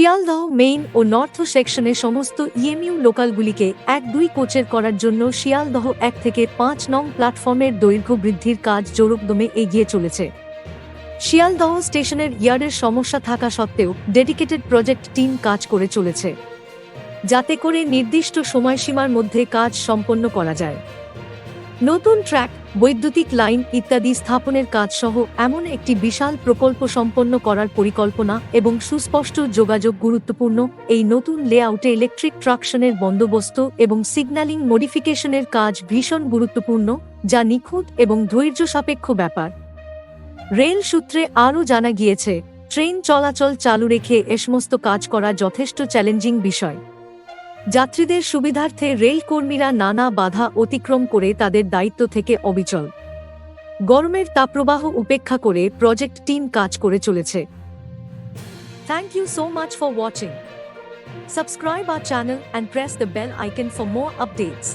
Sealdah main ও north সেকশনে সমস্ত EMU লোকালগুলিকে ১-২ কোচের করার জন্য শিয়ালদহ ১ থেকে ৫ নং প্ল্যাটফর্মের দৈর্ঘ্য বৃদ্ধির কাজ জোরকদমে এগিয়ে চলেছে। শিয়ালদহ স্টেশনের ইয়ার্ডের সমস্যা থাকা সত্ত্বেও ডেডিকেটেড প্রজেক্ট টিম কাজ করে চলেছে, যাতে করে নির্দিষ্ট সময়সীমার মধ্যে কাজ সম্পন্ন করা যায়। নতুন ট্র্যাক, বৈদ্যুতিক লাইন ইত্যাদি স্থাপনের কাজসহ এমন একটি বিশাল প্রকল্প সম্পন্ন করার পরিকল্পনা এবং সুস্পষ্ট যোগাযোগ গুরুত্বপূর্ণ। এই নতুন লেআউটে ইলেকট্রিক ট্রাকশনের বন্দোবস্ত এবং সিগন্যালিং মডিফিকেশনের কাজ ভীষণ গুরুত্বপূর্ণ, যা নিখুঁত এবং ধৈর্যসাপেক্ষ ব্যাপার। রেল সূত্রে আরও জানা গিয়েছে, ট্রেন চলাচল চালু রেখে এ সমস্ত কাজ করা যথেষ্ট চ্যালেঞ্জিং বিষয়। যাত্রীদের সুবিধার্থে রেল কর্মীরা নানা বাধা অতিক্রম করে তাদের দায়িত্ব থেকে অবিচল। গরমের তাপপ্রবাহ উপেক্ষা করে প্রজেক্ট টিম কাজ করে চলেছে। Thank you so much for watching. Subscribe our channel and press the bell icon for more updates.